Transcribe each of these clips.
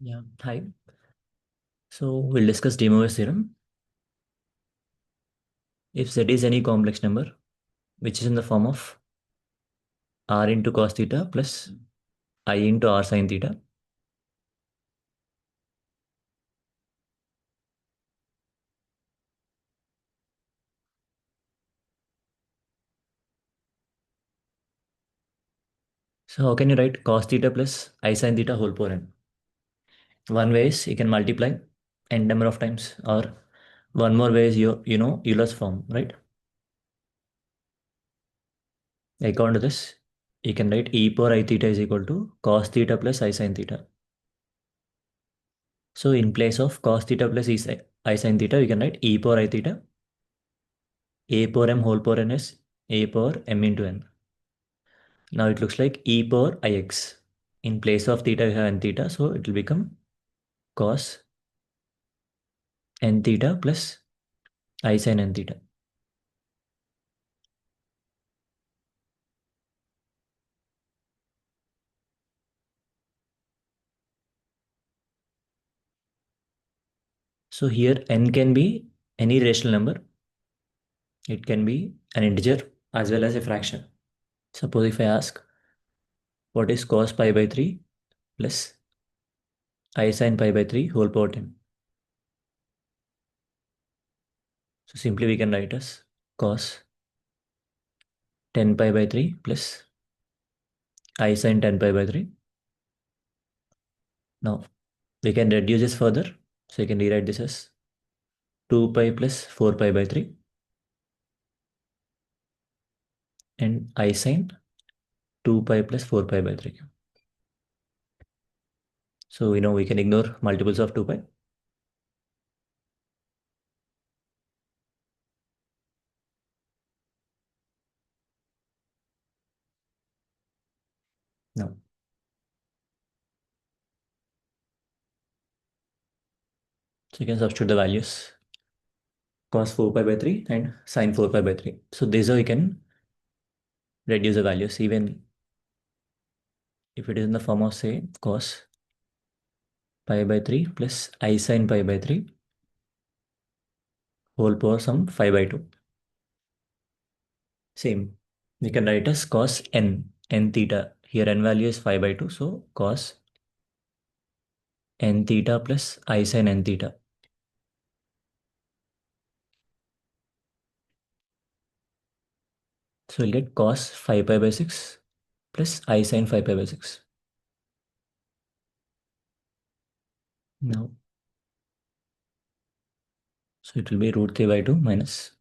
Yeah, hi. So we'll discuss De Moivre's theorem. If Z is any complex number, which is in the form of R into cos theta plus I into R sin theta. So how can you write cos theta plus I sin theta whole power n? One way is you can multiply n number of times, or one more way is Euler's form, right? According to this, you can write e power I theta is equal to cos theta plus I sin theta. So in place of cos theta plus I sin theta, you can write e power I theta. A power m whole power n is a power m into n. Now it looks like e power ix. In place of theta, we have n theta, so it will become cos n theta plus I sin n theta. So here n can be any rational number. It can be an integer as well as a fraction. Suppose if I ask what is cos pi by 3 plus I sin pi by 3 whole power 10. So simply we can write as cos 10 pi by 3 plus I sin 10 pi by 3. Now we can reduce this further. So you can rewrite this as 2 pi plus 4 pi by 3 and I sin 2 pi plus 4 pi by 3. So we can ignore multiples of 2 pi. Now, so you can substitute the values cos 4 pi by 3 and sin 4 pi by 3. So this way you can reduce the values even if it is in the form of say cos pi by 3 plus I sin pi by 3 whole power some 5 by 2. Same. We can write as cos n theta. Here n value is 5 by 2. So cos n theta plus I sin n theta. So we'll get cos 5 pi by 6 plus I sin 5 pi by 6. Now, so it will be root 3 by 2 minus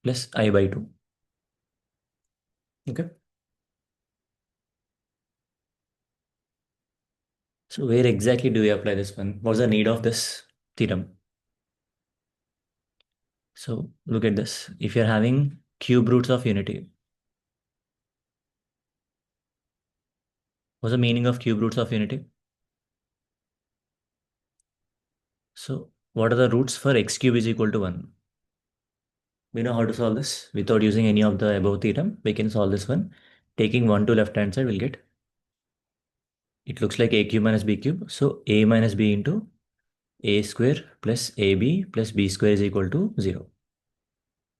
plus I by 2. Okay. So where exactly do we apply this one? What's the need of this theorem? So look at this. If you're having cube roots of unity, what's the meaning of cube roots of unity? So what are the roots for x cube is equal to 1? We know how to solve this without using any of the above theorem. We can solve this one. Taking 1 to left hand side, we'll get, it looks like a cube minus b cube. So a minus b into a square plus ab plus b square is equal to 0.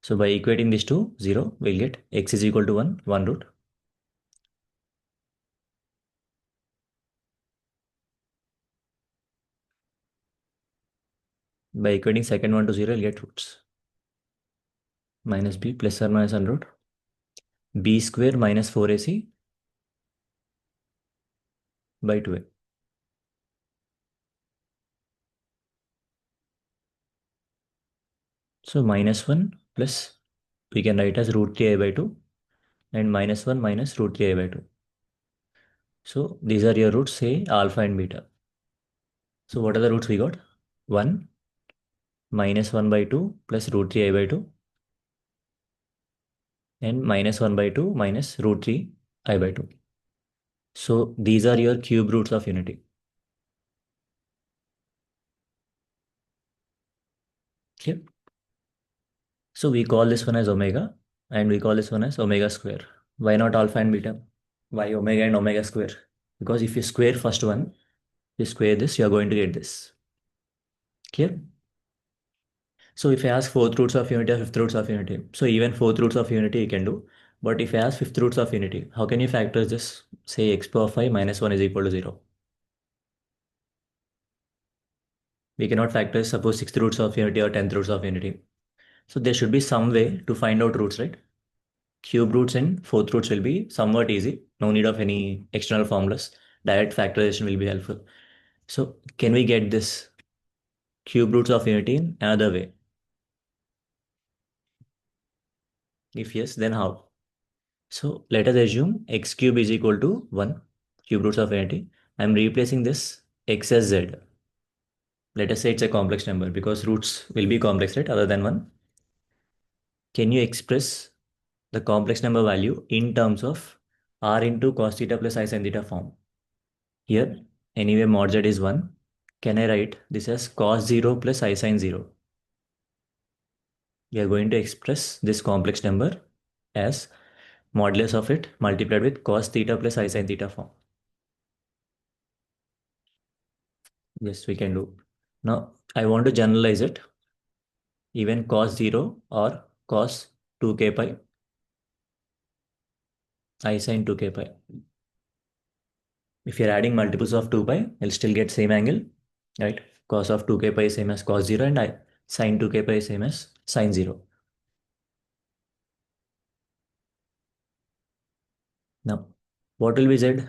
So by equating this to 0, we'll get x is equal to 1 root. By equating second one to 0, you'll get roots. Minus b plus or minus 1 root. B square minus 4ac by 2a. So minus 1 plus, we can write as root 3i by 2 and minus 1 minus root 3i by 2. So these are your roots, say alpha and beta. So what are the roots we got? 1 minus 1 by 2 plus root 3i by 2 and minus 1 by 2 minus root 3i by 2. So these are your cube roots of unity. Okay. So we call this one as omega and we call this one as omega square. Why not alpha and beta? Why omega and omega square? Because if you square first one, You square this, you are going to get this. Clear? So if I ask fourth roots of unity or fifth roots of unity, so even fourth roots of unity you can do. But if I ask fifth roots of unity, how can you factor this? Say x power 5 minus 1 is equal to 0. We cannot factor suppose sixth roots of unity or tenth roots of unity. So there should be some way to find out roots, right? Cube roots and fourth roots will be somewhat easy. No need of any external formulas. Direct factorization will be helpful. So can we get this cube roots of unity in another way? If yes, then how? So let us assume x cube is equal to 1, cube roots of unity. I'm replacing this x as z. Let us say it's a complex number because roots will be complex, right? Other than 1. Can you express the complex number value in terms of r into cos theta plus I sin theta form? Here, anyway, mod z is 1. Can I write this as cos 0 plus I sin 0? We are going to express this complex number as modulus of it multiplied with cos theta plus I sin theta form. Yes, we can do. Now, I want to generalize it. Even cos 0 or cos 2k pi, I sin 2k pi. If you're adding multiples of 2 pi, you'll still get same angle, right? Cos of 2k pi is same as cos 0 and I sin 2k pi is same as sin 0. Now, what will be z?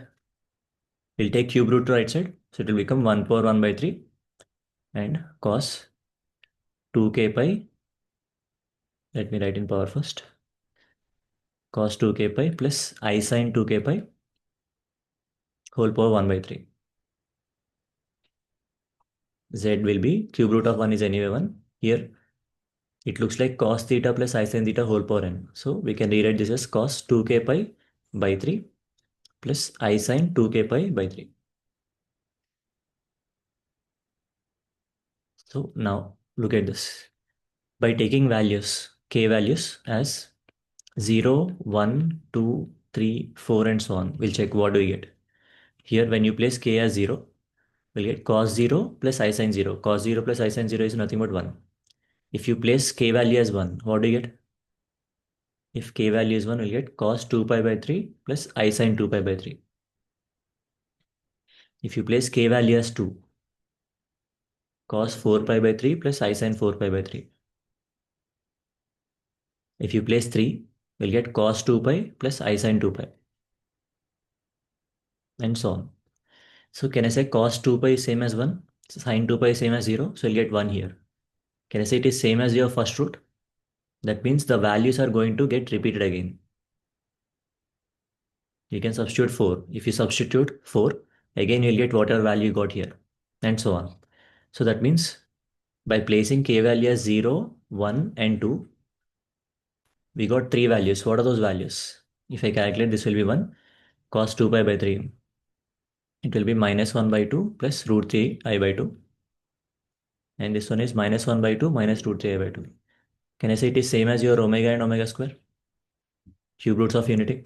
We'll take cube root to right side. So it will become 1 power 1 by 3 and cos 2k pi. Let me write in power first. Cos 2k pi plus I sin 2k pi whole power 1 by 3. Z will be cube root of 1 is anyway 1. Here it looks like cos theta plus I sin theta whole power n. So we can rewrite this as cos 2k pi by 3 plus I sin 2k pi by 3. So now look at this. By taking values, k values as 0, 1, 2, 3, 4 and so on, we'll check what do we get. Here when you place k as 0, we'll get cos 0 plus I sin 0. Cos 0 plus I sin 0 is nothing but 1. If you place k value as 1, what do you get? If k value is 1, we'll get cos 2 pi by 3 plus I sin 2 pi by 3. If you place k value as 2, cos 4 pi by 3 plus I sin 4 pi by 3. If you place 3, we'll get cos 2 pi plus I sin 2 pi and so on. So can I say cos 2 pi is same as 1? Sin 2 pi is same as 0. So you'll get 1 here. Can I say it is same as your first root? That means the values are going to get repeated again. You can substitute 4. If you substitute 4, again you'll get whatever value you got here and so on. So that means by placing k value as 0, 1 and 2, we got 3 values. What are those values? If I calculate, this will be 1 cos 2 pi by 3. It will be minus 1 by 2 plus root 3 I by 2. And this one is minus 1 by 2 minus root 3 I by 2. Can I say it is same as your omega and omega square? Cube roots of unity.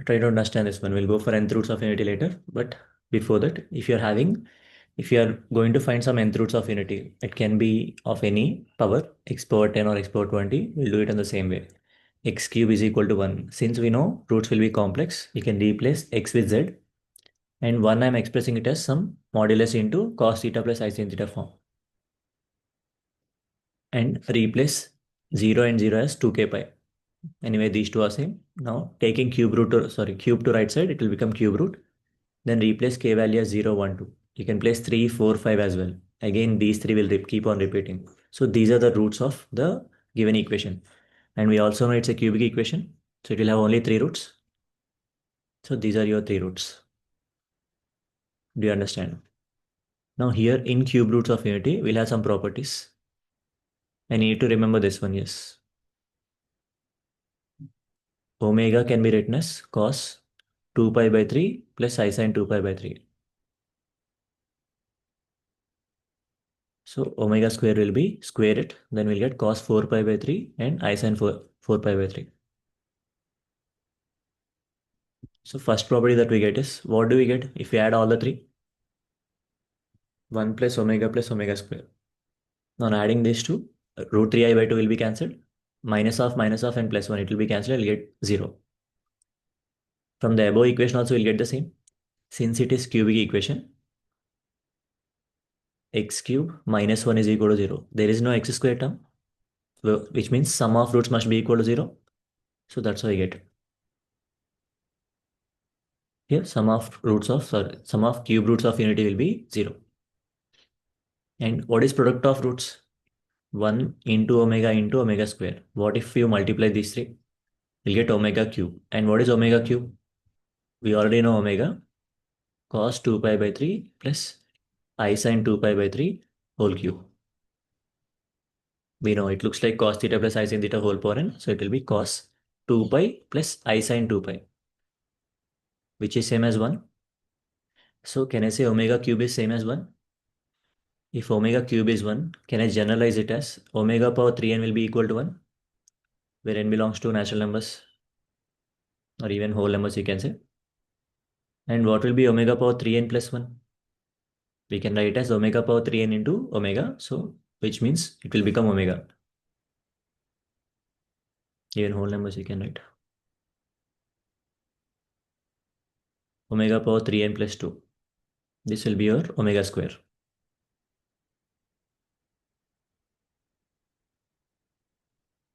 Try to understand this one. We'll go for nth roots of unity later. But before that, if you are going to find some nth roots of unity, it can be of any power, x power 10 or x power 20. We'll do it in the same way. X cube is equal to 1. Since we know roots will be complex, we can replace x with z. And 1, I'm expressing it as some modulus into cos theta plus I sin theta form. And replace 0 and 0 as 2k pi. Anyway, these two are same. Now taking cube to right side, it will become cube root. Then replace k value as 0, 1, 2. You can place 3, 4, 5 as well. Again, these three will keep on repeating. So these are the roots of the given equation. And we also know it's a cubic equation. So it will have only 3 roots. So these are your 3 roots. Do you understand? Now here in cube roots of unity, we'll have some properties. I need to remember this one, yes. Omega can be written as cos 2 pi by 3 plus I sin 2 pi by 3. So omega square will be square it. Then we'll get cos 4 pi by 3 and I sin 4 pi by 3. So first property that we get is, what do we get if we add all the three? 1 plus omega square. Now adding these two, root 3 I by 2 will be cancelled. Minus of and plus 1, it will be cancelled. I'll get 0. From the above equation also we'll get the same. Since it is cubic equation, x cube minus 1 is equal to 0. There is no x square term, which means sum of roots must be equal to 0. So that's how I get. Here, sum of cube roots of unity will be 0. And what is product of roots? 1 into omega square. What if you multiply these three? You'll get omega cube. And what is omega cube? We already know omega. Cos 2 pi by 3 plus I sin 2 pi by 3 whole cube. We know it looks like cos theta plus I sin theta whole power n. So it will be cos 2 pi plus I sin 2 pi, which is same as 1. So can I say omega cube is same as 1? If omega cube is 1, can I generalize it as omega power 3n will be equal to 1, where n belongs to natural numbers or even whole numbers you can say. And what will be omega power 3n plus 1? We can write as omega power 3n into omega. So which means it will become omega. Even whole numbers you can write. Omega power 3n plus 2. This will be your omega square.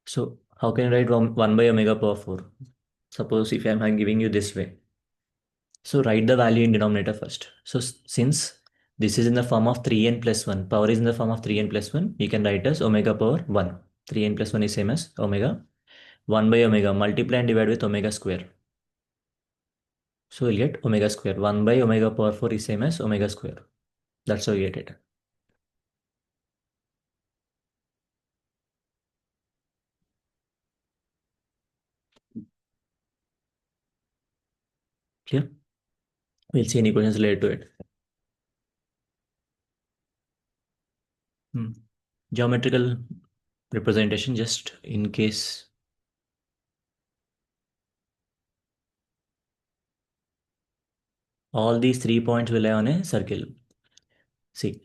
So how can I write 1 by omega power 4? Suppose if I'm giving you this way. So write the value in denominator first. So since this is in the form of 3n plus 1, power is in the form of 3n plus 1, we can write as omega power 1. 3n plus 1 is same as omega. 1 by omega, multiply and divide with omega square. So we'll get omega square. 1 by omega power 4 is same as omega square. That's how we get it. Clear? We'll see any questions related to it. Geometrical representation, just in case. All these 3 points will lie on a circle. See,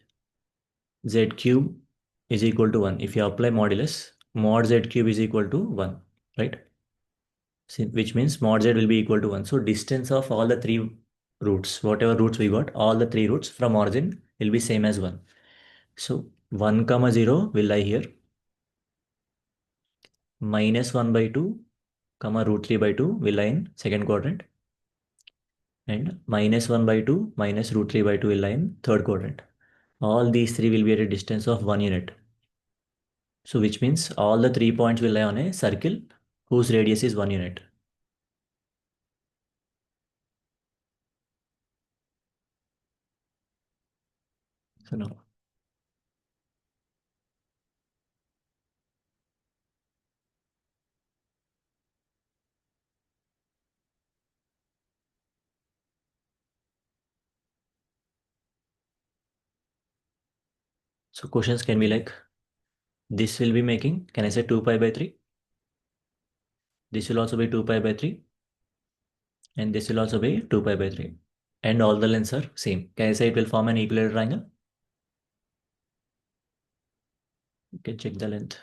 z cube is equal to 1. If you apply modulus, mod z cube is equal to 1, right? Which means mod z will be equal to 1. So distance of all the three roots, whatever roots we got, all the three roots from origin will be same as 1. So 1 comma 0 will lie here. Minus 1 by 2 comma root 3 by 2 will lie in second quadrant. And minus 1 by 2 minus root 3 by 2 will lie in third quadrant. All these three will be at a distance of 1 unit. So which means all the 3 points will lie on a circle whose radius is 1 unit. So now, so questions can be like, this will be making, can I say 2 pi by 3? This will also be 2 pi by 3. And this will also be 2 pi by 3. And all the lengths are same. Can I say it will form an equilateral triangle? You can check the length.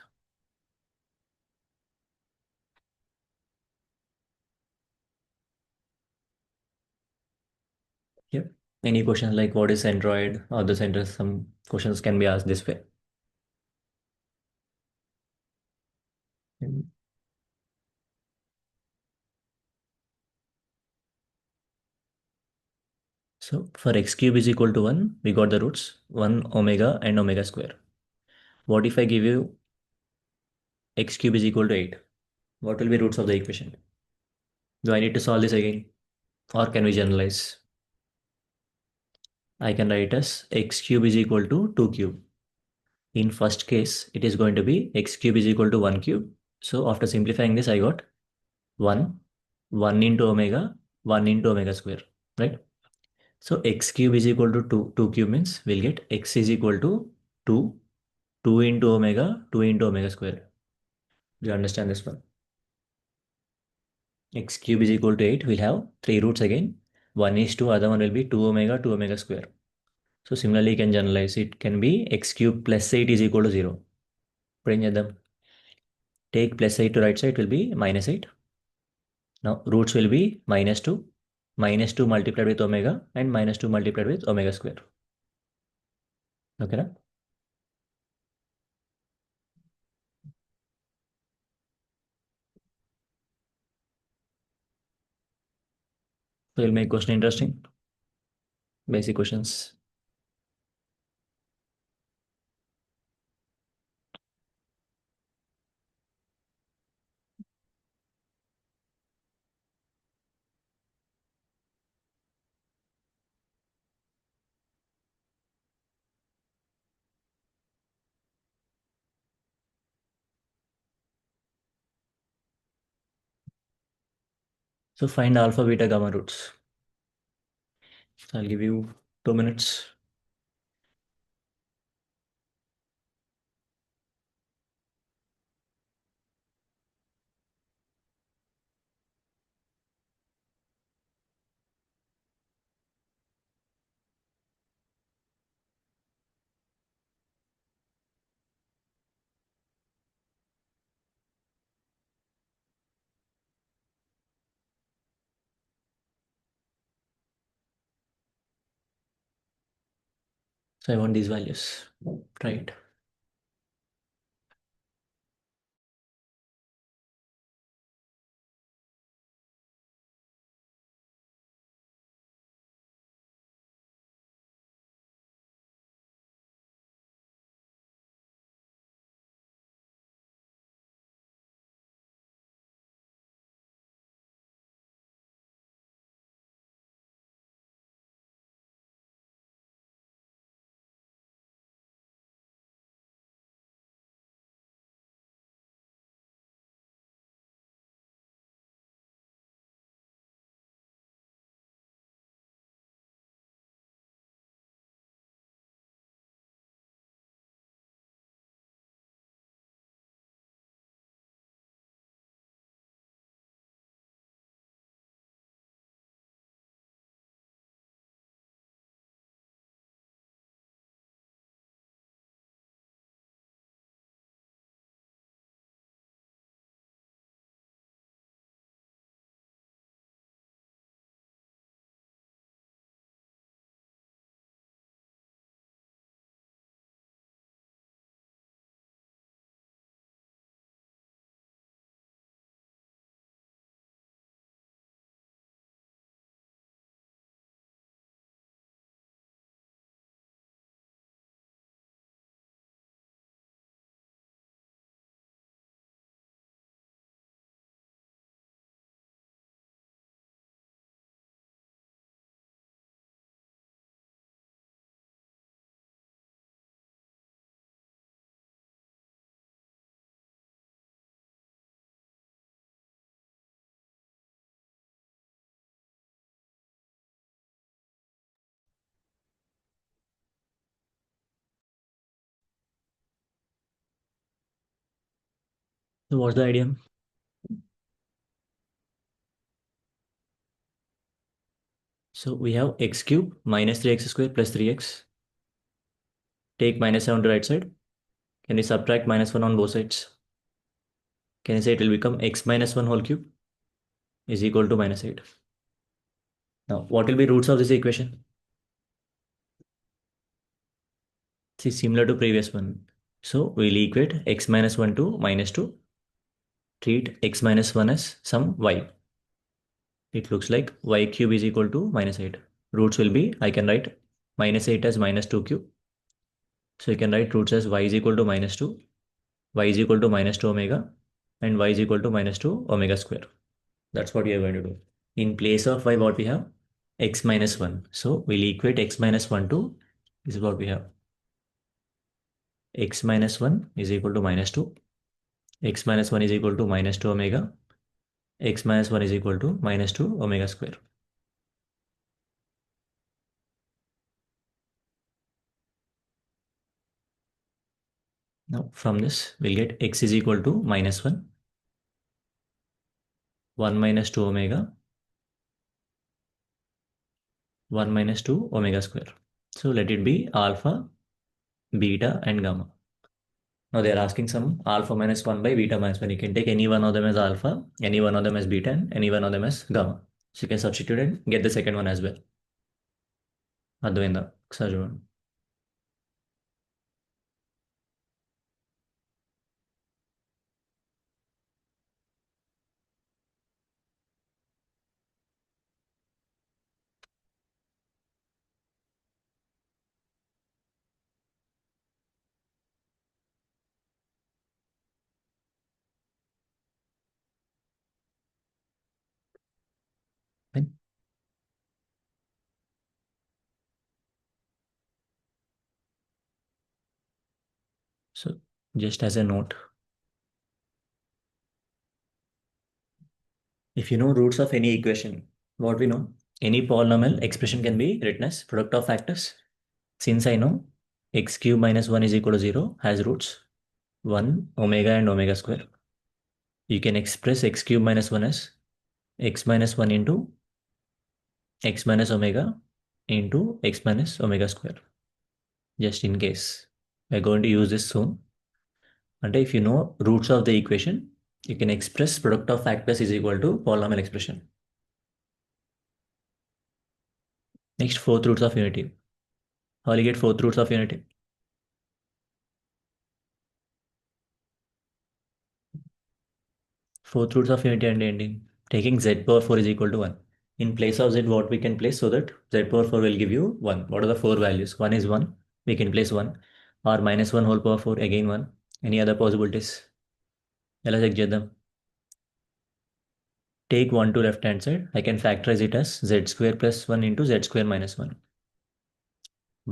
Yeah. Any questions like what is centroid or the center? Some questions can be asked this way. And so for x cube is equal to 1, we got the roots 1 omega and omega square. What if I give you x cube is equal to 8? What will be roots of the equation? Do I need to solve this again? Or can we generalize? I can write as x cube is equal to 2 cube. In first case, it is going to be x cube is equal to 1 cube. So after simplifying this, I got 1, 1 into omega, 1 into omega square, right? So x cube is equal to 2, 2 cube means we'll get x is equal to 2, 2 into omega, 2 into omega square. Do you understand this one? X cube is equal to 8. We'll have three roots again. One is 2, other one will be 2 omega square. So similarly, you can generalize it can be x cube plus 8 is equal to 0. Putting them, take plus 8 to right side will be minus 8. Now roots will be minus 2 multiplied with omega and minus 2 multiplied with omega square. Okay, na? So we'll make question interesting. Basic questions. So find alpha, beta, gamma roots. So I'll give you 2 minutes. So I want these values. Try it. So what's the idea? So we have x cube minus 3x square plus 3x. Take minus 7 to right side. Can you subtract minus 1 on both sides? Can you say it will become x minus 1 whole cube is equal to minus 8. Now, what will be roots of this equation? See, similar to previous one. So we'll equate x minus 1 to minus 2. Treat x minus 1 as some y. It looks like y cube is equal to minus 8. Roots will be, I can write minus 8 as minus 2 cube. So you can write roots as y is equal to minus 2, y is equal to minus 2 omega, and y is equal to minus 2 omega square. That's what we are going to do. In place of y, what we have? X minus 1. So we'll equate x minus 1 to, this is what we have. X minus 1 is equal to minus 2. X minus 1 is equal to minus 2 omega. X minus 1 is equal to minus 2 omega square. Now from this, we'll get x is equal to minus 1. 1 minus 2 omega, 1 minus 2 omega square. So let it be alpha, beta, and gamma. Now they are asking some alpha minus 1 by beta minus 1. You can take any one of them as alpha, any one of them as beta, and any one of them as gamma. So you can substitute and get the second one as well. అర్థమైందా ఒకసారి చూడండి. Fine. So just as a note, if you know roots of any equation, what we know, any polynomial expression can be written as product of factors. Since I know x cube minus 1 is equal to 0 has roots 1, omega and omega square, you can express x cube minus 1 as x minus 1 into x minus omega into x minus omega square. Just in case. We're going to use this soon. And if you know roots of the equation, you can express product of factors is equal to polynomial expression. Next, fourth roots of unity. How will you get fourth roots of unity? Fourth roots of unity and ending. Taking z power 4 is equal to 1. In place of z, what we can place so that z power 4 will give you 1. What are the four values? 1 is 1. We can place 1. Or minus 1 whole power 4, again 1. Any other possibilities? ఎలా check చేద్దాం? Take 1 to left hand side. I can factorize it as z square plus 1 into z square minus 1.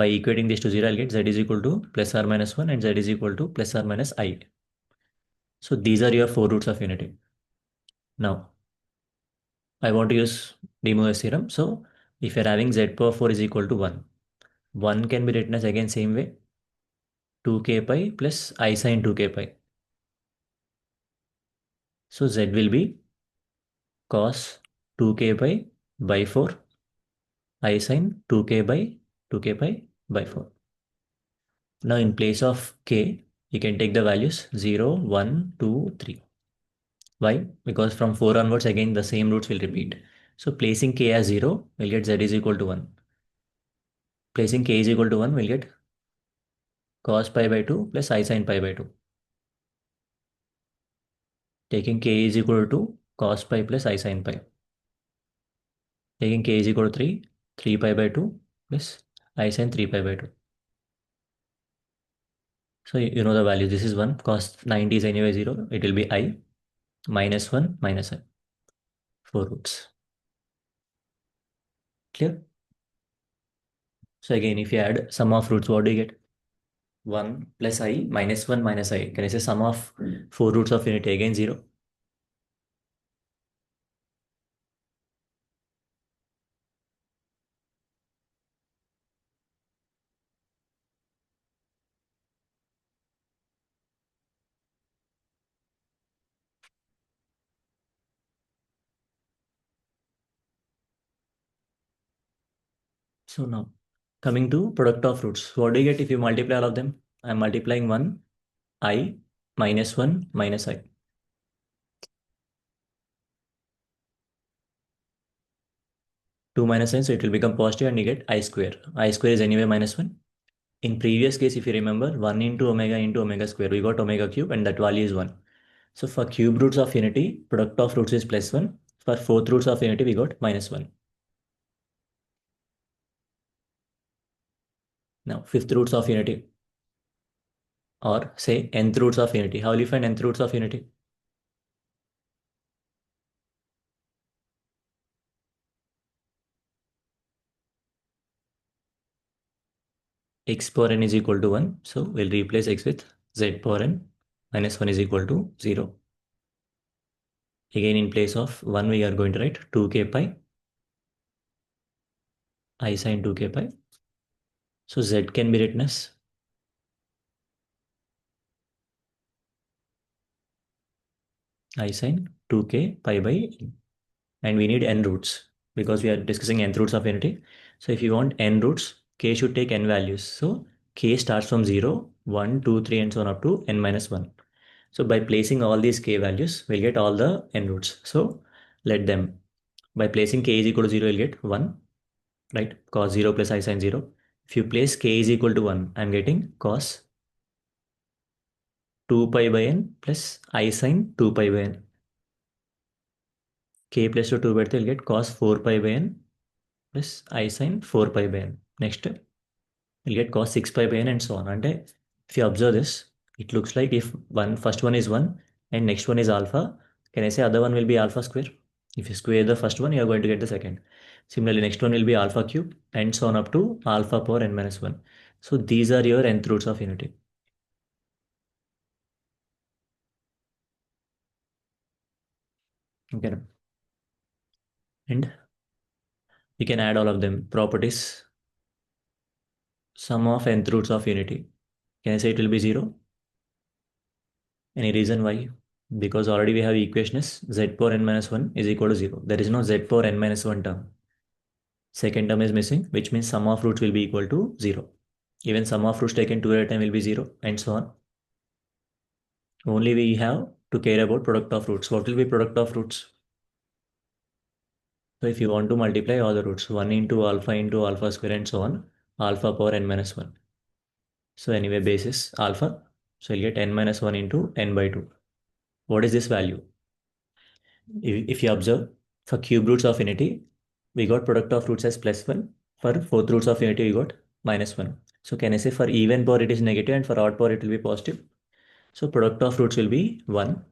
By equating this to 0, I'll get z is equal to plus or minus 1 and z is equal to plus or minus I. So these are your four roots of unity. Now, I want to use De Moivre's theorem. So if you're having z power 4 is equal to 1, 1 can be written as again same way, 2k pi plus I sin 2k pi. So z will be cos 2k pi by 4, I sin 2k by 2k pi by 4. Now in place of k, you can take the values 0, 1, 2, 3. Why? Because from 4 onwards, again, the same roots will repeat. So placing k as 0, we'll get z is equal to 1. Placing k is equal to 1, we'll get cos pi by 2 plus I sin pi by 2. Taking k is equal to cos pi plus I sin pi. Taking k is equal to 3, 3 pi by 2 plus I sin 3 pi by 2. So you know the value. This is 1. Cos 90 is anyway 0. It will be I minus 1 minus I. 4 roots. Clear? So again, if you add sum of roots, what do you get? 1 plus I minus 1 minus I. Can I say sum of four roots of unity? Again 0. So now coming to product of roots. What do you get if you multiply all of them? I'm multiplying 1 I minus 1 minus I. 2 minus I, so it will become positive and you get I square. I square is anyway minus 1. In previous case, if you remember, 1 into omega square, we got omega cube and that value is 1. So for cube roots of unity, product of roots is plus 1. For fourth roots of unity, we got minus 1. Now fifth roots of unity, or say nth roots of unity. How will you find nth roots of unity? X power n is equal to 1. So we'll replace x with z power n minus 1 is equal to 0. Again, in place of 1, we are going to write 2k pi I sin 2k pi. So z can be written as I sin 2k pi by n. And we need n roots because we are discussing nth roots of unity. So if you want n roots, k should take n values. So k starts from 0, 1, 2, 3, and so on up to n minus 1. So by placing all these k values, we'll get all the n roots. So let them. By placing k is equal to 0, you'll get 1, right? Cos 0 plus I sin 0. If you place k is equal to 1, I'm getting cos 2 pi by n plus I sin 2 pi by n. K plus 2 by 3 will get cos 4 pi by n plus I sin 4 pi by n. Next, we'll get cos 6 pi by n and so on. And if you observe this, it looks like if first one is 1 and next one is alpha, can I say other one will be alpha square? If you square the first one, you are going to get the second. Similarly, next one will be alpha cube and so on up to alpha power n minus 1. So these are your nth roots of unity. Okay. And we can add all of them. Properties, sum of nth roots of unity. Can I say it will be 0? Any reason why? Because already we have equation is z power n minus 1 is equal to 0. There is no z power n minus 1 term. Second term is missing, which means sum of roots will be equal to 0. Even sum of roots taken two at a time will be 0 and so on. Only we have to care about product of roots. What will be product of roots? So if you want to multiply all the roots, 1 into alpha square and so on, alpha power n minus 1. So anyway, basis alpha. So you'll get n minus 1 into n by 2. What is this value? If you observe, for cube roots of unity, we got product of roots as plus 1. For fourth roots of unity, we got minus 1. So can I say for even power it is negative and for odd power it will be positive? So product of roots will be 1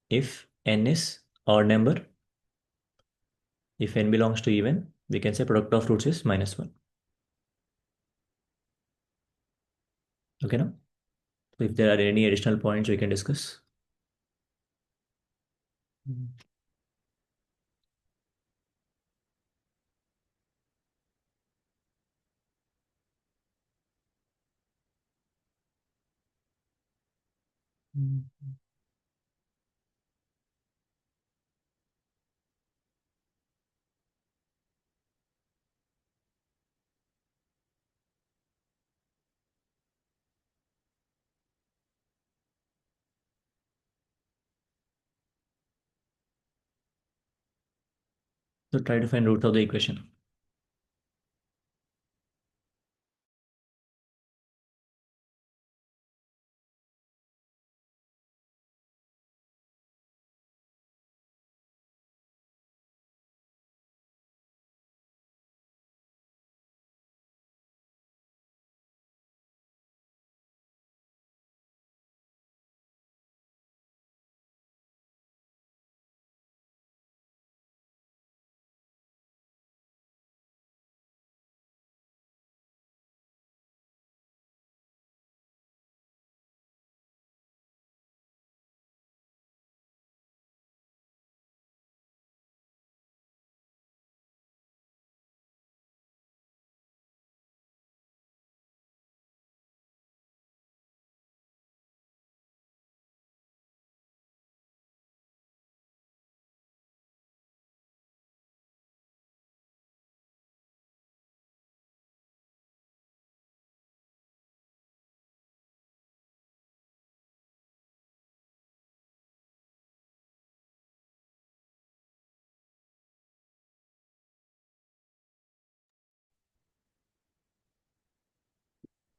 if n is odd number. If n belongs to even, we can say product of roots is minus 1. Okay, now? So if there are any additional points we can discuss. So try to find root of the equation.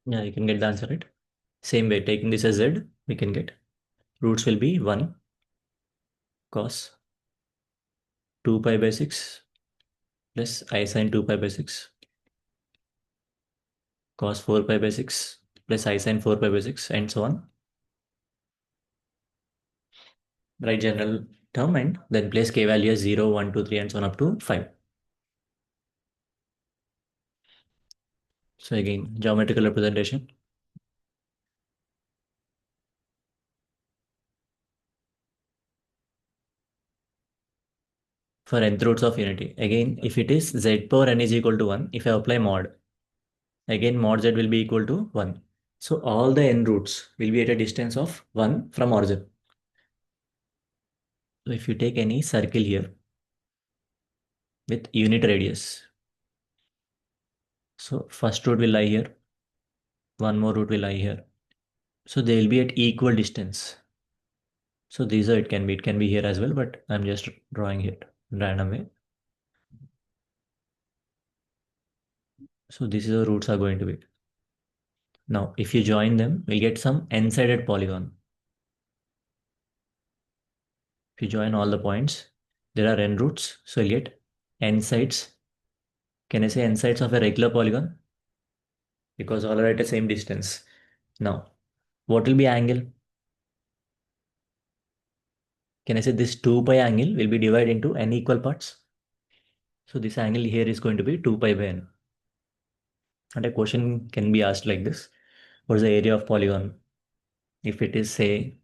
Yeah, you can get the answer, right? Same way, taking this as z, we can get roots will be 1 cos 2 pi by 6 plus I sin 2 pi by 6 cos 4 pi by 6 plus I sin 4 pi by 6 and so on. Write general term and then place k value as 0, 1, 2, 3 and so on up to 5. So again, geometrical representation. For nth roots of unity. Again, if it is z power n is equal to 1, if I apply mod, again mod z will be equal to 1. So all the n roots will be at a distance of 1 from origin. So if you take any circle here with unit radius, so first root will lie here, one more root will lie here. So they will be at equal distance. So these are, it can be here as well, but I'm just drawing it random way. So this is the roots are going to be. Now, if you join them, we'll get some n-sided polygon. If you join all the points, there are n roots, so you'll get n sides. Can I say n sides of a regular polygon? Because all are at the same distance. Now, what will be angle? Can I say this 2 pi angle will be divided into n equal parts? So this angle here is going to be 2 pi by n. And a question can be asked like this. What is the area of polygon? If it is, say,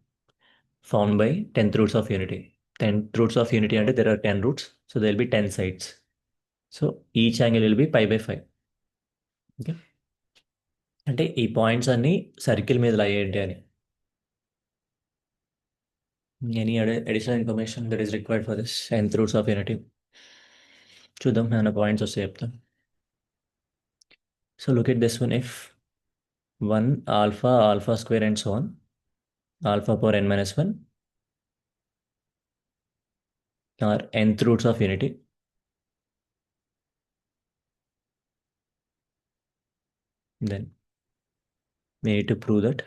formed by 10th roots of unity. 10th roots of unity and there are 10 roots. So there will be 10 sides. So each angle will be pi by 5. Okay. అంటే ఈ points అన్ని circle మీద లై ఏంటి అని. Any additional information that is required for this nth roots of unity. చూద్దాం ఏమైనా points వస్తే చెప్తాం. So look at this one. If 1 alpha alpha square and so on alpha power n minus 1 are nth roots of unity, then we need to prove that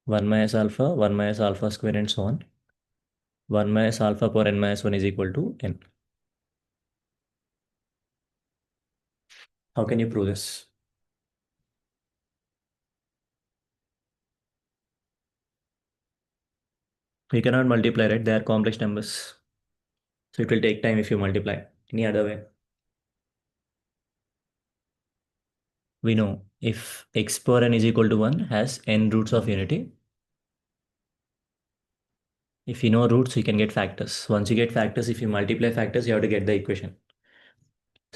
1 minus alpha square and so on 1 minus alpha power n minus 1 is equal to n. How can you prove this? We cannot multiply, right? They are complex numbers. So it will take time if you multiply. Any other way? We know if x power n is equal to 1 has n roots of unity. If you know roots, you can get factors. Once you get factors, if you multiply factors, you have to get the equation.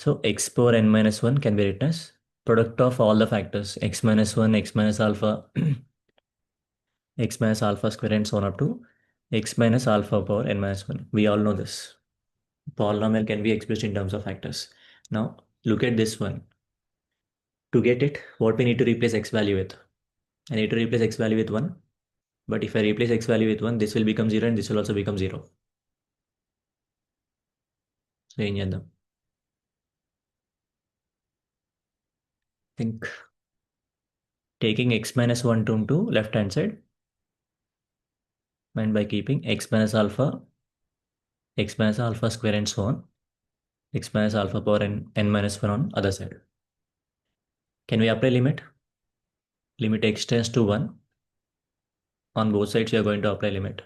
So x power n minus 1 can be written as product of all the factors x minus 1, x minus alpha, x minus alpha square and so on up to x minus alpha power n minus 1. We all know this. Polynomial can be expressed in terms of factors. Now look at this one. To get it, what we need to replace x value with? I need to replace x value with 1. But if I replace x value with 1, this will become 0 and this will also become 0. So ఏం చేద్దాం? Think taking x minus 1 term to left hand side and by keeping x minus alpha square and so on x minus alpha power n minus 1 on other side. Can we apply limit? Limit x tends to 1. On both sides, we are going to apply limit.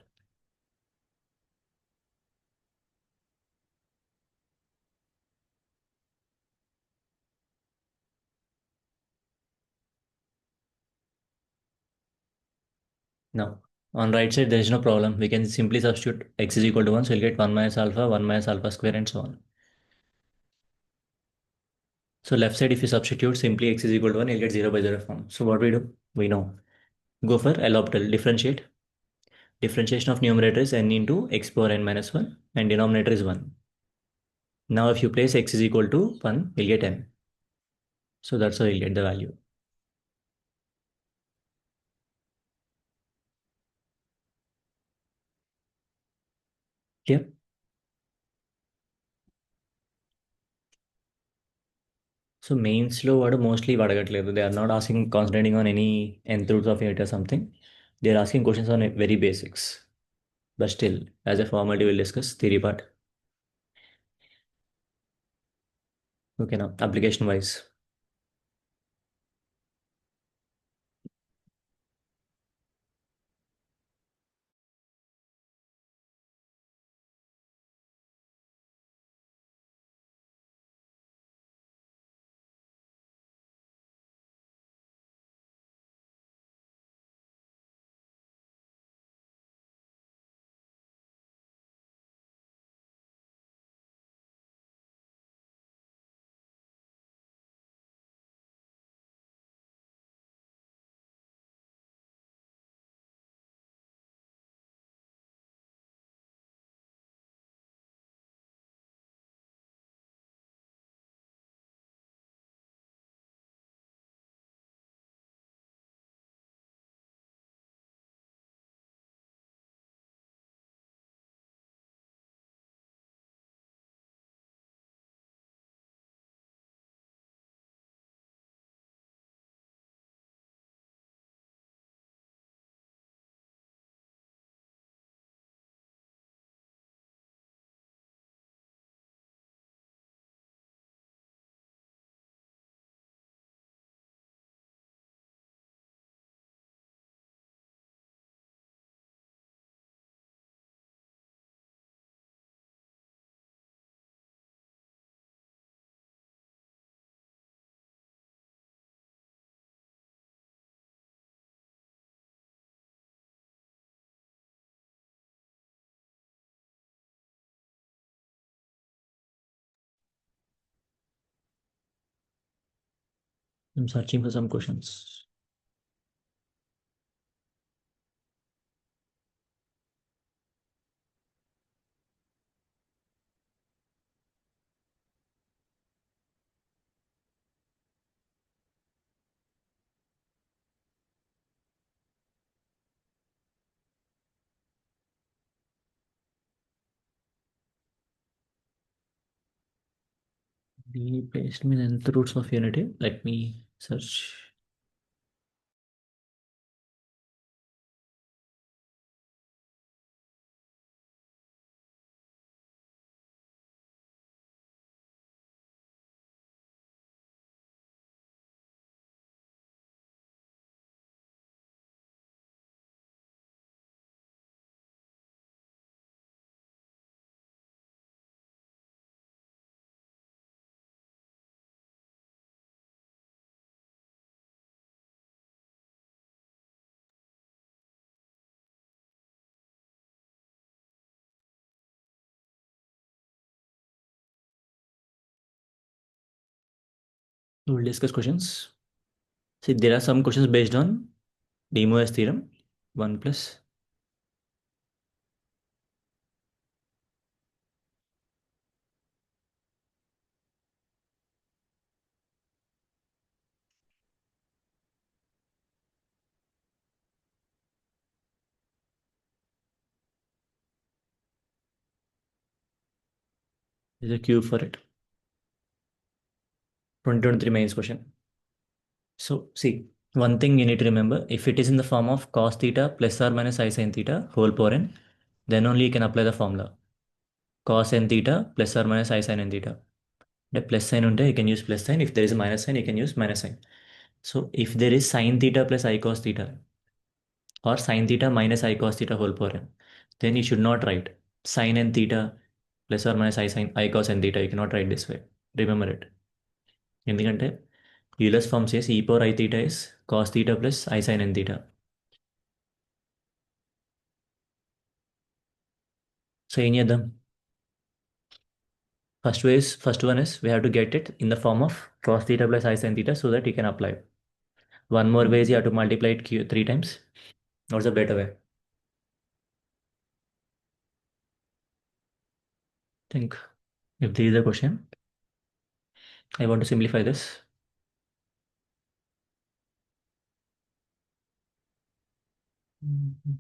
Now, on right side, there is no problem. We can simply substitute x is equal to 1. So we'll get 1 minus alpha square and so on. So left side, if you substitute simply x is equal to 1, you'll get 0 by 0 form. So what we do? We know. Go for L'Hopital. Differentiate. Differentiation of numerator is n into x power n minus 1 and denominator is 1. Now if you place x is equal to 1, we'll get n. So that's how you'll get the value. Clear? So మెయిన్స్లో వాడు mostly అడగట్లేదు. They are not asking concentrating on any nth roots of unit or something. They are asking questions on very basics. But still, as a formality, we'll discuss theory part. Okay, now application wise. I'm searching for some questions. Replaced me in the roots of unity. Let me search. We'll discuss questions. See, there are some questions based on De Moivre's theorem. 1 plus. There's a cube for it. 2023 mains question. So, see, one thing you need to remember, if it is in the form of cos theta plus or minus I sin theta whole power n, then only you can apply the formula. Cos n theta plus or minus I sin n theta. The plus sign unte, you can use plus sign. If there is a minus sign, you can use minus sign. So, if there is sin theta plus I cos theta or sin theta minus I cos theta whole power n, then you should not write sin n theta plus or minus I cos n theta. You cannot write this way. Remember it. ఎందుకంటే Euler's form చేసి e power I theta is cos theta plus I sin n theta. So ఏం చేద్దాం? First one is we have to get it in the form of cos theta plus I sin theta so that you can apply. One more way is you have to multiply it 3 times. What's the better way? Think. If there is a question, I want to simplify this. Mhm.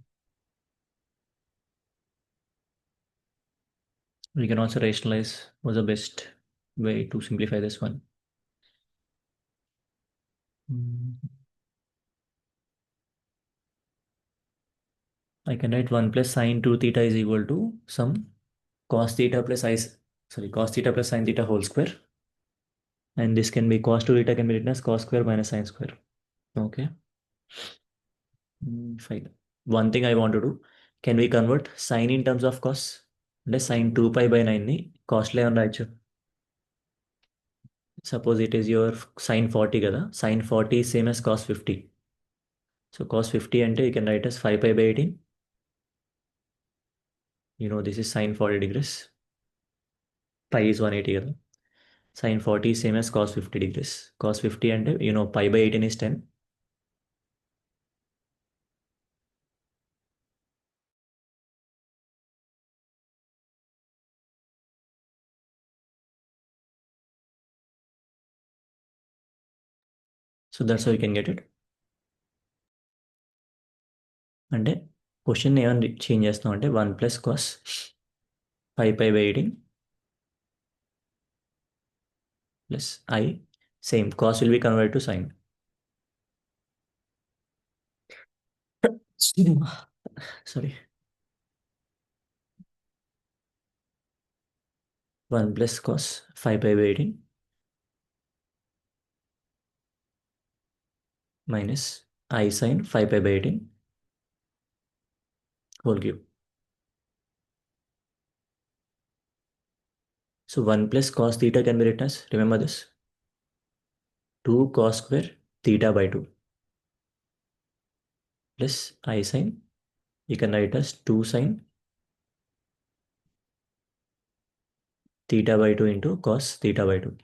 We can also rationalize what's the best way to simplify this one. Mhm. I can write 1 plus sine 2 theta is equal to some cos theta plus cos theta plus sine theta whole square. And this can be cos 2 theta can be written as cos square minus sine square. Okay. Fine. One thing I want to do, can we convert sine in terms of cos? అంటే sine 2 pi by 9 ని cos లో ఏమన్నా రాయొచ్చు. Suppose it is your sine 40 కదా, sine 40 is same as cos 50. So cos 50 అంటే you can write as 5 pi by 18. You know this is sine 40 degrees. Pi is 180 కదా. Sine 40 is same as cos 50 degrees. Cos 50 అంటే you know pi by 18 is 10. So that's how you can get it. అంటే question ఏమైనా change చేస్తాం అంటే 1 plus cos 5 pi by 18 plus I, same cos will be converted to sine. Sorry. 1 plus cos 5 pi by 18 minus I sine 5 pi by 18 whole cube. So 1 plus cos theta can be written as, remember this, 2 cos square theta by 2 plus I sine, you can write as 2 sine theta by 2 into cos theta by 2.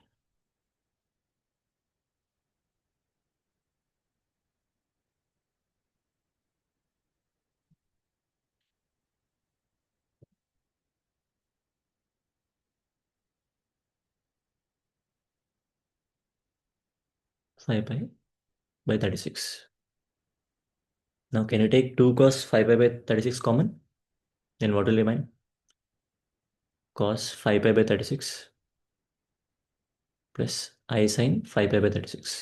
5 pi by 36. Now, can you take 2 cos 5 pi by 36 common? Then what will remain? Cos 5 pi by 36 plus I sin 5 pi by 36.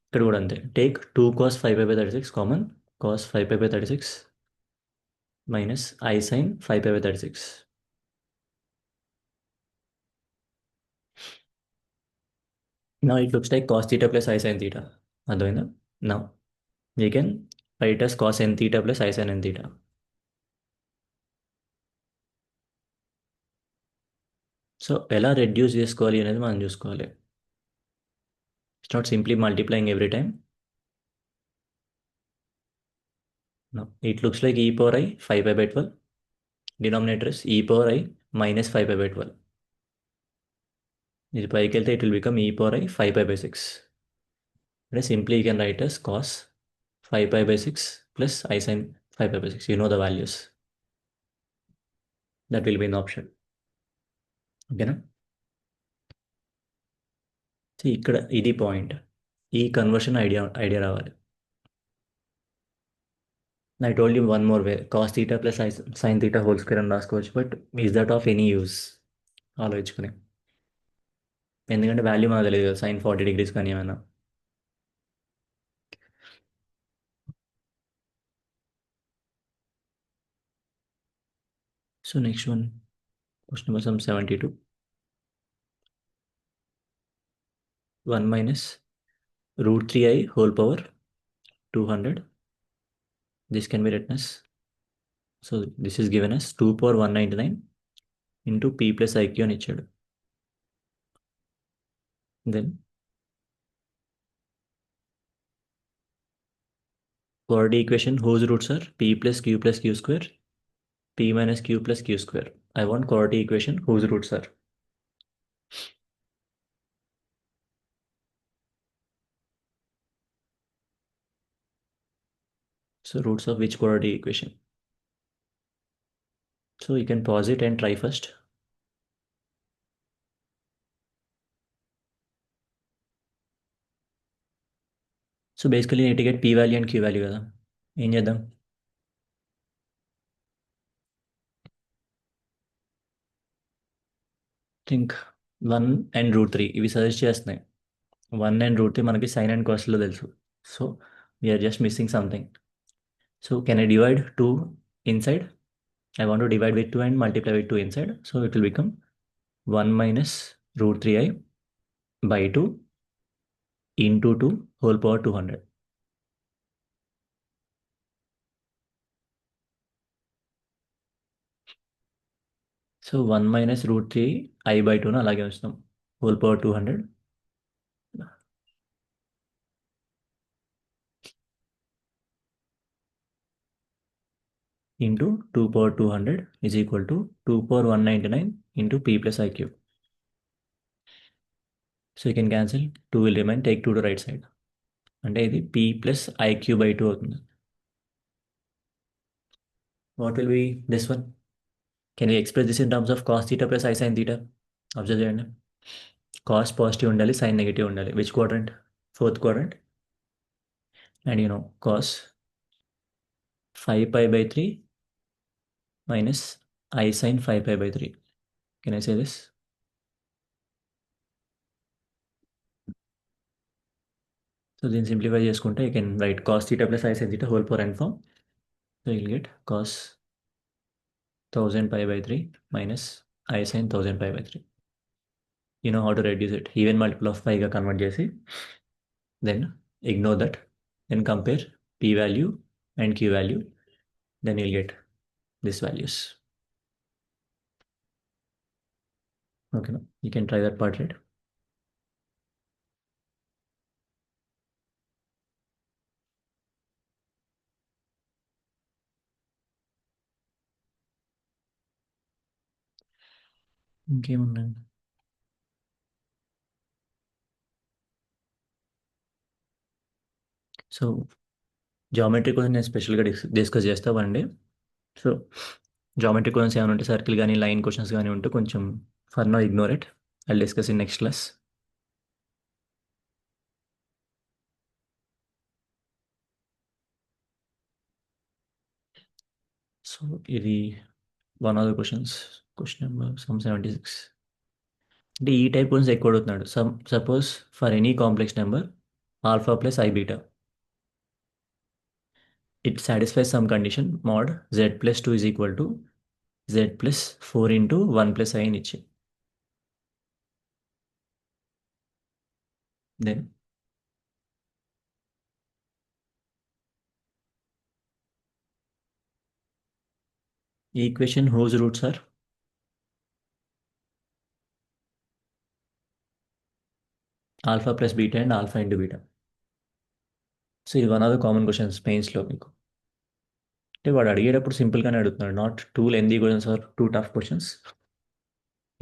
ఇక్కడ కూడా అంతే. Take 2 cos 5 pi by 36 common. Cos 5 pi by 36 minus I sin 5 pi by 36. Now it looks like cos theta plus I sin theta. అర్థమైందా? Now we can write as cos n theta plus I sin n theta. So ఎలా reduce చేసుకోవాలి అనేది మనం చూసుకోవాలి. It's not simply multiplying every time. No, it looks like e power I 5 pi by 12. Denominator is e power I minus 5 pi by 12. ఇది పైకి వెళ్తే it will become e power I 5 pi by 6. అంటే simply you can write as cos 5 pi by 6 plus I sin 5 pi by 6. You know the values. That will be in the option. ఓకేనా? ఇక్కడ ఇది point. ఈ conversion idea రావాలి. I told you one more way. Cos theta plus sin theta whole square అని రాసుకోవచ్చు. But is that of any use ఆలోచించుకుని. ఎందుకంటే value మనకు తెలియదు కదా, సైన్ 40 degrees కానీ ఏమైనా. So next one, question number 72. 1 minus root 3i whole power 200. This can be written as, so this is given as 2 power 199 into p plus iq అని ఇచ్చాడు. Then quadratic equation whose roots are p plus q square, p minus q plus q square. I want quadratic equation whose roots are. So roots of which quadratic equation? So you can pause it and try first. So basically నేను get P value and Q value కదా, ఏం చేద్దాం? Think 1 and root 3 ఇవి suggest చేస్తున్నాయి. 1 and root 3 మనకి sign and కాస్ట్లో తెలుసు. So we are just missing something. So can I divide 2 inside? I want to divide with 2 and multiply with 2 inside. So it will become 1 minus root 3i by 2 into 2 whole power 200. So 1 minus root 3i by 2 na alage unchutam, whole power 200 into 2 power 200 is equal to 2 power 199 into p plus iq. So you can cancel, 2 will remain, take 2 to right side. అంటే ఇది p plus iq by 2 అవుతుంది. What will be this one? Can we express this in terms of cos theta plus I sin theta? Observe చేయండి. Cos positive ఉండాలి, sin negative ఉండాలి. Which quadrant? Fourth quadrant. And you know cos 5 pi by 3 minus I sin 5 pi by 3. Can I say this? So then simplify చేసుకుంటే you can write cos theta plus I sin theta whole power n form. So you'll get cos 1000 pi by 3 minus I sin 1000 pi by 3. You know how to reduce it. Even multiple of pi గా convert చేసి, then ignore that, then compare p value and q value, then you'll get these values. Okay, no? You can try that part, right? ఇంకేమున్నాయి? So geometry కోసం నేను స్పెషల్గా discuss చేస్తామండి. So geometry questions ఏమైనా ఉంటే, circle కానీ line questions కానీ ఉంటే కొంచెం for now ignore it. I'll discuss in next class. So ఇది one of the questions. Question number some 76. అంటే ఈ టైప్ క్వశ్చన్స్ ఎక్కువ అడుగుతున్నాడు. Suppose for any complex number alpha plus i beta it satisfies some condition mod z plus two is equal to z plus four into one plus i అని ఇచ్చి then ఈ equation whose roots are alpha plus beta and alpha into beta. So ఇది one of the common questions మెయిన్స్లో మీకు. అంటే వాడు అడిగేటప్పుడు సింపుల్గానే అడుగుతున్నాడు, not too lengthy questions or too tough questions.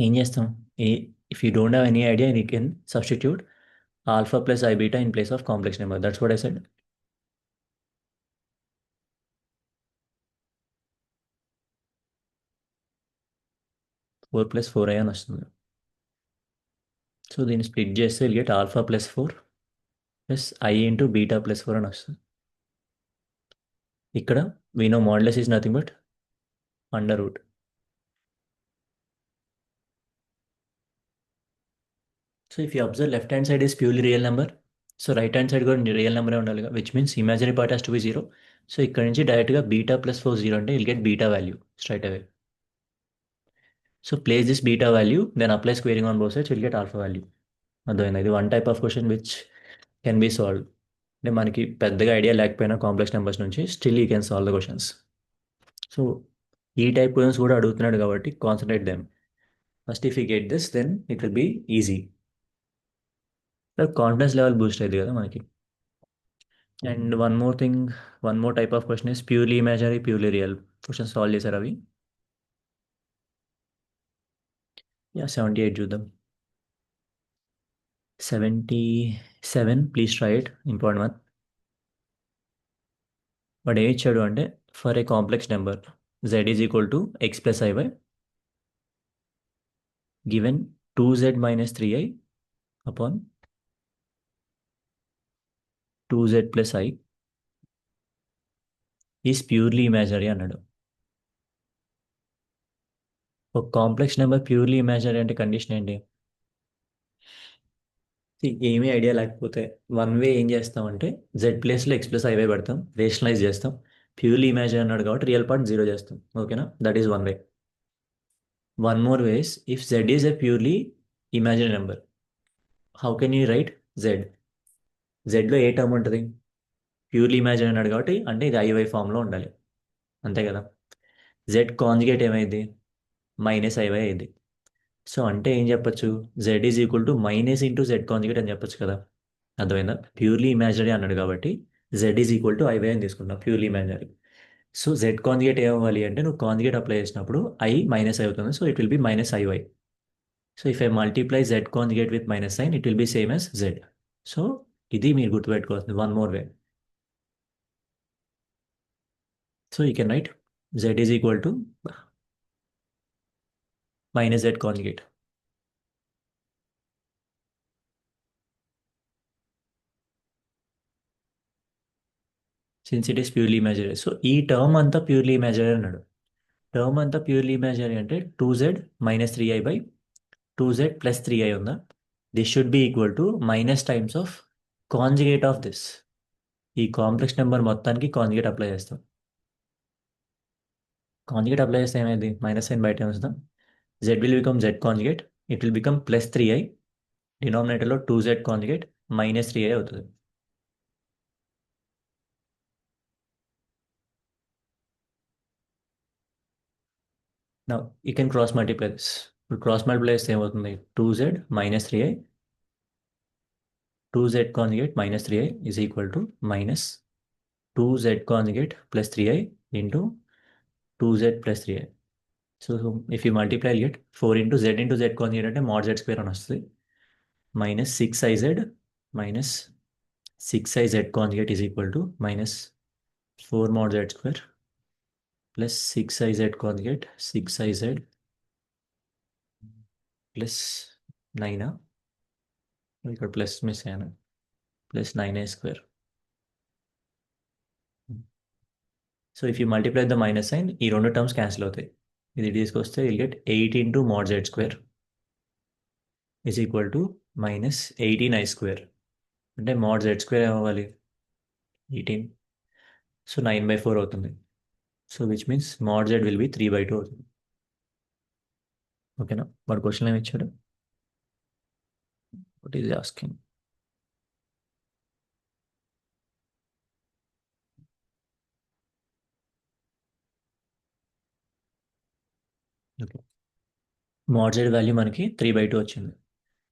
ఏం చేస్తాం? ఏ if you don't have any idea you can substitute alpha plus i beta in place of complex number. That's what I said. 4 + 4i అని వస్తుంది. సో దీన్ని split చేస్తే will get alpha plus four plus i into beta plus four అని వస్తుంది. ఇక్కడ we know modulus is nothing but under root. So if you observe left hand side is purely real number, so right hand side కూడా real నెంబరే ఉండాలి, which means imaginary part has to be zero. So ఇక్కడ నుంచి డైరెక్ట్గా beta plus four zero అంటే will get beta value straight away. So place this beta value then apply squaring on both sides will get alpha value. అర్థమైంది? ఇది one type of question which can be solve. అంటే మనకి పెద్దగా idea లేకపోయినా complex numbers నుంచి still you can solve the questions. So ఈ type questions కూడా అడుగుతున్నాడు కాబట్టి concentrate them. First if you get this then it will be easy. Confidence level boost అయింది కదా మనకి. And one more type of question is purely imaginary purely real. Question solve చేశారు అవి. Yeah 78 చూద్దాం. 77 please try it, important one. వాడు ఏమి ఇచ్చాడు అంటే for a complex number z is equal to x plus i y given 2z minus three i upon 2z plus i is purely imaginary అన్నాడు. ఒక complex number purely imaginary అంటే condition ఏంటి? ఏమీ idea లేకపోతే వన్ వే ఏం చేస్తామంటే z ప్లేస్లో x plus i y పెడతాం, రేషనలైజ్ చేస్తాం. ప్యూర్లీ ఇమాజినరీ అన్నాడు కాబట్టి రియల్ పార్ట్ జీరో చేస్తాం. ఓకేనా? That is one way. One more ways, if z is a purely imaginary number, how can you write z? జెడ్లో ఏ టర్మ్ ఉంటుంది? ప్యూర్లీ ఇమాజినరీ అన్నాడు కాబట్టి అంటే ఇది ఐవై ఫామ్లో ఉండాలి, అంతే కదా? జెడ్ కాంజుగేట్ ఏమైంది? మైనస్ ఐవై అయింది. సో అంటే ఏం చెప్పొచ్చు? Z is equal to minus into Z conjugate అని చెప్పొచ్చు కదా. అర్థమైందా? ప్యూర్లీ ఇమాజినరీ అన్నాడు కాబట్టి z is equal to i y అని తీసుకుంటాం, purely imaginary. So z conjugate ఏమవ్వాలి అంటే నువ్వు కాంజుగేట్ అప్లై చేసినప్పుడు ఐ మైనస్ అవుతుంది, so it will be minus i y. So if I multiply z conjugate with minus sign it will be same as z. So ఇది మీరు గుర్తుపెట్టుకోవాల్సింది. One more way. So you can write z is equal to minus z conjugate. Since it is purely imaginary. So ఈ term అంతా purely imaginary అన్నాడు. Term అంతా purely imaginary అంటే 2z minus three i by 2z plus three i ఉందా? This should be equal to minus times of conjugate of this. ఈ complex number మొత్తానికి conjugate apply చేస్తాం. Conjugate apply చేస్తే ఏమైంది? Minus sign బయట ఉంచుతాం. Z will become z conjugate, it will become plus three i. డినామినేటర్లో 2z conjugate minus three i అవుతుంది. నా you can cross multiply this. ఇప్పుడు క్రాస్ మల్టిప్లై చేస్తే ఏమవుతుంది? 2z minus three I 2z conjugate minus three I is equal to minus 2z conjugate plus three I into 2z plus three I. So if you multiply get four into Z conjugate అంటే mode Z square అని వస్తుంది. Minus six IZ minus six i Z conjugate is equal to minus four mode Z square plus six i Z conjugate six i z plus 9 ఇక్కడ plus miss అయ్యాను. +9a². So if you multiply the minus sign ఈ రెండు terms cancel అవుతాయి. ఇది తీసుకొస్తే will get 8 into mod z² is equal to -18i². అంటే mod z² ఏమవ్వాలి? 18. So 9/4 అవుతుంది. So which means mod z will be 3/2 అవుతుంది. ఓకేనా? వాడు క్వశ్చన్ ఏమి ఇచ్చాడు? What is asking? Okay, mod z value మనకి 3/2 వచ్చింది.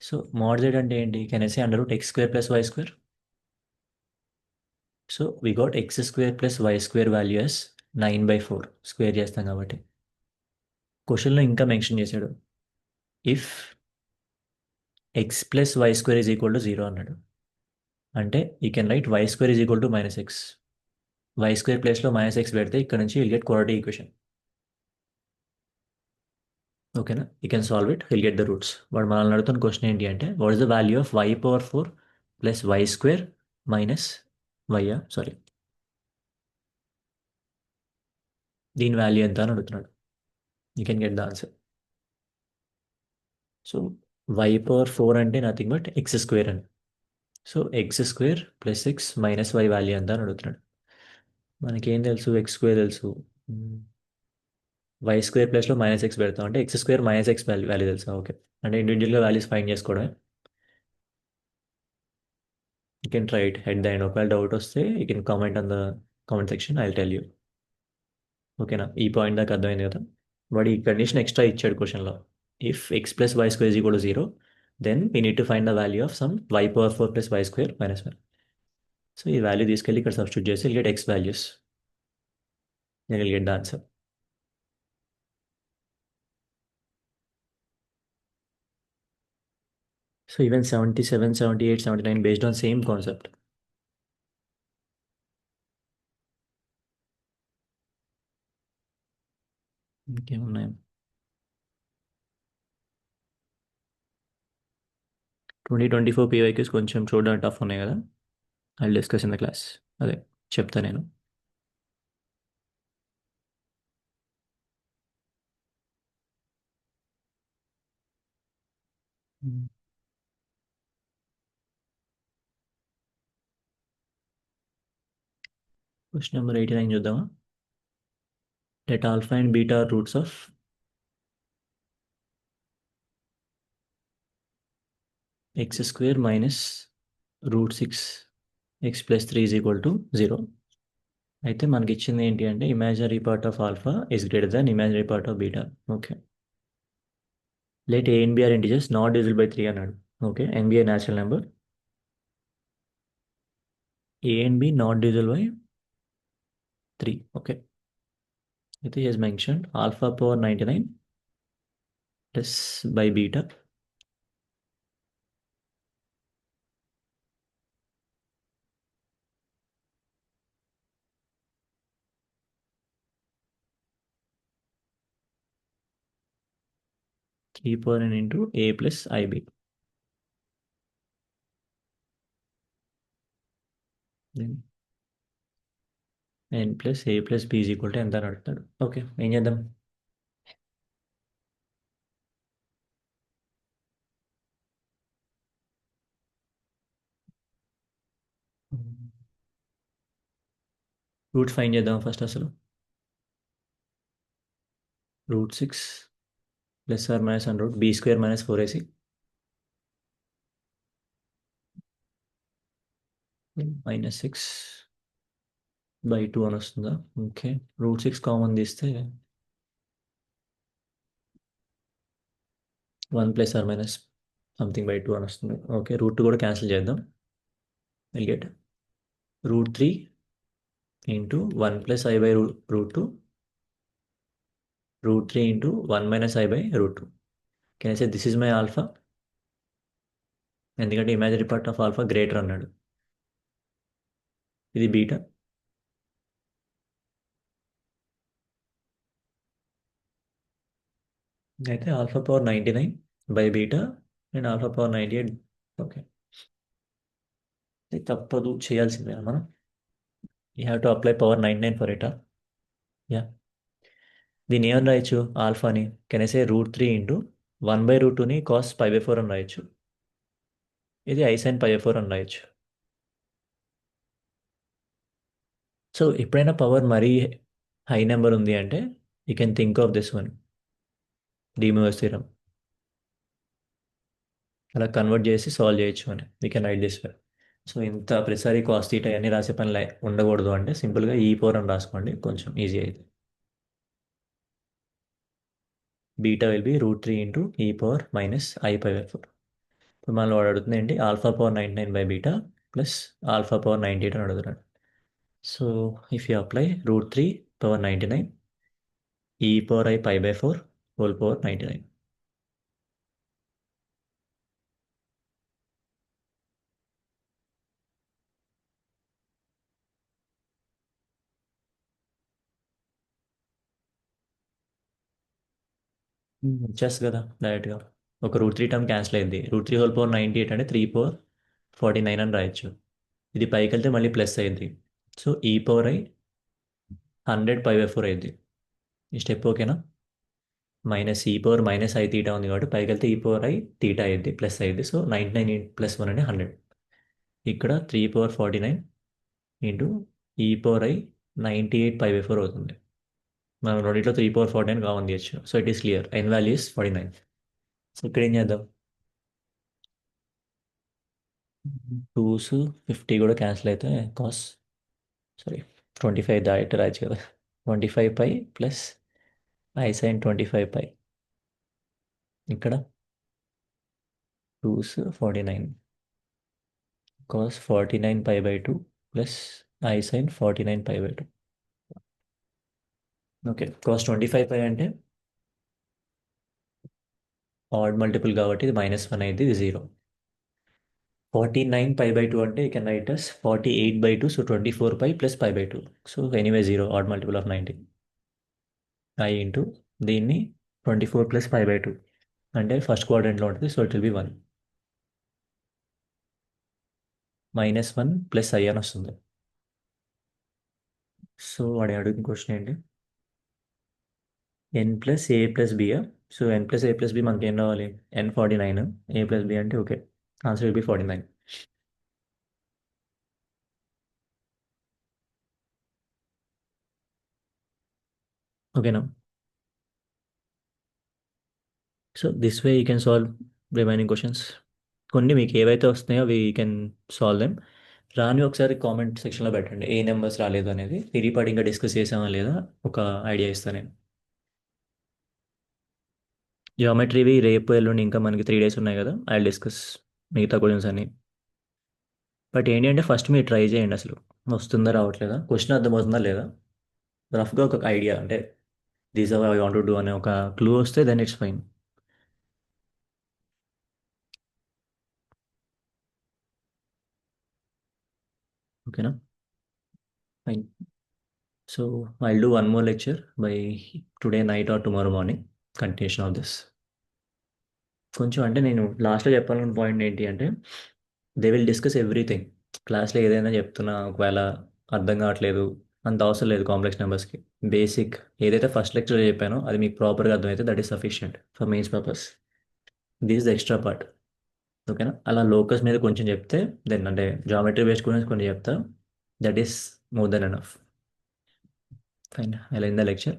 సో mod z అంటే ఏంటి? Can I say √x² + y². So we got x² + y² value as 9/4 square చేస్తాం కాబట్టి. క్వశ్చన్లో ఇంకా మెన్షన్ చేశాడు, if x + y² is equal to 0 అన్నాడు. అంటే you can write y² is equal to -x. y² ప్లేస్లో -x పెడితే ఇక్కడ నుంచి విల్ గెట్ క్వాడ్రాటిక్ ఈక్వేషన్. ఓకేనా? You can solve it, will get the roots. వాడు మనల్ని అడుగుతున్న క్వశ్చన్ ఏంటి అంటే what is the value of y⁴ + y² minus y, sorry, దీని వాల్యూ ఎంత అని అడుగుతున్నాడు. You can get the answer. So y⁴ అంటే నథింగ్ బట్ x² అని. So x² + x minus y value ఎంత అని అడుగుతున్నాడు. మనకేం తెలుసు? x² తెలుసు. y² ప్లేస్లో -x పెడతాం అంటే x² - x వాల్యూ తెలుసా? ఓకే, అంటే ఇండివిజువల్గా వాల్యూస్ ఫైండ్ చేసుకోవడమే. You can try it at the end. ఒకవేళ డౌట్ వస్తే you can comment on the comment section, I will tell you. ఓకేనా? ఈ పాయింట్ దాకా అర్థమైంది కదా? వాడు ఈ కండిషన్ ఎక్స్ట్రా ఇచ్చాడు క్వశ్చన్లో. If x + y² is equal to 0, then we need to find the value of some y⁴ + y² minus 1. So ఈ వాల్యూ తీసుకెళ్ళి ఇక్కడ సబ్స్టిట్యూట్ చేసి will get x values, then will get the answer. So even 77, 78, 79 based on same concept. ఇంకేమున్నాయి? 2024 PYQs కొంచెం చూడడానికి tough ఉన్నాయి కదా. I discuss in the class. అదే చెప్తా నేను. క్వశ్చన్ నెంబర్ 89 చూద్దామా? Let alpha and beta roots of x² minus √6 x + 3 is equal to 0. అయితే మనకి ఇచ్చింది ఏంటి అంటే imaginary part of alpha is greater than imaginary part of beta. Okay, let a and b are integers not divisible by 3 అన్నాడు. Okay, and b a natural number, a and b not divisible by 3. Okay, అయితే he has mentioned alpha power 99 plus by beta 3 power n into a plus ib. Then n plus a plus b is equal to ఎంత అని అడుగుతాడు. Okay, ఏం చేద్దాం? Roots find చేద్దాం first. అసలు √6 plus are minus b² - 4ac -6/2 అని వస్తుందా? Okay, √6 common తీస్తే 1 + ఆర్ మైనస్ సంథింగ్ బై 2 అని వస్తుంది. ఓకే, √2 కూడా క్యాన్సిల్ చేద్దాం. Will get √3 into 1 plus I by √2, √3 into 1 minus I by √2. Can I say this is my alpha? ఎందుకంటే imaginary part of alpha greater అన్నాడు. ఇది బీటా. అయితే alpha power 99 by beta and alpha power 98. Okay, ఇది తప్పదు, చేయాల్సిందే మనం. You have to apply power 99 for it. Yeah, దీన్ని ఏమని రాయొచ్చు ఆల్ఫాని? కెన్ ఐ సే √3 ఇంటూ 1/√2ని కాస్ π/4 అని రాయొచ్చు. ఇది ఐ సైన్ π/4 అని రాయొచ్చు. సో ఎప్పుడైనా పవర్ మరీ హై నెంబర్ ఉంది అంటే you can think of this one, De Moivre's theorem. అలా కన్వర్ట్ చేసి సాల్వ్ చేయొచ్చు అని we can write this way. So ఇంత ప్రతిసారి కాస్ థీటా అన్ని రాసే పని ఉండకూడదు అంటే సింపుల్గా ఈ4 అని రాసుకోండి, కొంచెం ఈజీ అయితే. Beta will be √3 into e⁻−i/4. ఇప్పుడు మనలో వాడు అడుగుతుంది ఏంటి, ఆల్ఫా పవర్ 99/బీటా ప్లస్ ఆల్ఫా పవర్ 98 అని అడుగుతున్నాడు. So if you apply √3 power 99 e⁻i/4 whole power 99. చెస్ కదా డైరెక్ట్గా. ఒక √3 టర్మ్ క్యాన్సిల్ అయింది. √3 హోల్ పవర్ 98 అంటే 3 పవర్ 49 అని రాయొచ్చు. ఇది పైకి వెళ్తే మళ్ళీ ప్లస్ అయింది. సో e⁻i 100/4 అయింది. ఈ స్టెప్ ఓకేనా? -e⁻−i తీటా ఉంది కాబట్టి పైకి వెళ్తే e⁻i తీటా అయింది, ప్లస్ అయింది. సో 99 + 1 అంటే 100. ఇక్కడ 3 పవర్ 49 ఇంటూ e⁻i 98/4 అవుతుంది. మనం రెండిట్లో 3 పవర్ 49 కామన్ తీయచ్చు. So it is clear, n value is 49. సో ఇక్కడ ఏం చేద్దాం, 2s 50 కూడా క్యాన్సిల్ అయితే కాస్, సారీ 25 డైరెక్ట్ రాయొచ్చు కదా. 25π ప్లస్ ఐ సైన్ 25π. ఇక్కడ 2s 49 cos 49π/2 plus i sine 49π/2. Okay, cos 25π అంటే ఆడ్ మల్టిపుల్ కాబట్టి ఇది -1 అయింది, ఇది 0. 49π/2 అంటే you can write as 48/2, so 24π plus π/2. So anyway 0, odd multiple of 90. I into దీన్ని 24 ప్లస్ π/2 అంటే ఫస్ట్ క్వాడ్రంట్లో ఉంటుంది, so it will be 1. -1 plus i అని వస్తుంది. సో వాడు అడుగుతున్న క్వశ్చన్ ఏంటి, n+a+b. సో n+a+b మనకి ఏం రావాలి, n49, a+b అంటే ఓకే, ఆన్సర్ విల్ బి 49. ఓకేనా? So this way you can solve remaining questions. కొన్ని మీకు ఏవైతే వస్తున్నాయో అవి యూ కెన్ సాల్వ్ దెమ్. రాని ఒకసారి కామెంట్ సెక్షన్లో పెట్టండి ఏ నెంబర్స్ రాలేదు అనేది. తిరిగిపాటి ఇంకా డిస్కస్ చేసామా లేదా ఒక ఐడియా ఇస్తాను నేను. జియోమెట్రీవి రేపు ఎల్లుండి ఇంకా మనకి 3 days ఉన్నాయి కదా, ఐ డిస్కస్ మిగతా క్వశ్చన్స్ అన్ని. బట్ ఏంటి అంటే ఫస్ట్ మీరు ట్రై చేయండి, అసలు వస్తుందా రావట్లేదా, క్వశ్చన్ అర్థమవుతుందా లేదా, రఫ్గా ఒక ఐడియా అంటే these are I want to do అనే ఒక క్లూ వస్తే దెన్ ఇట్స్ ఫైన్. ఓకేనా? Fine. So I do one more lecture by today night or tomorrow morning, continuation of this. కొంచెం అంటే నేను లాస్ట్లో చెప్పాలన్న పాయింట్ ఏంటి అంటే దే విల్ డిస్కస్ ఎవ్రీథింగ్. క్లాస్లో ఏదైనా చెప్తున్నా ఒకవేళ అర్థం కావట్లేదు, అంత అవసరం లేదు కాంప్లెక్స్ నెంబర్స్కి. బేసిక్ ఏదైతే ఫస్ట్ లెక్చర్లో చెప్పానో అది మీకు ప్రాపర్గా అర్థమైతే that is sufficient for mains purpose. This the extra part. ఓకేనా? అలా లోకస్ మీద కొంచెం చెప్తే దెన్ అంటే జామెట్రీ బేస్డ్ గురించి కొన్ని చెప్తా, that is more than enough. Fine, అలా ఇన్ ద లెక్చర్.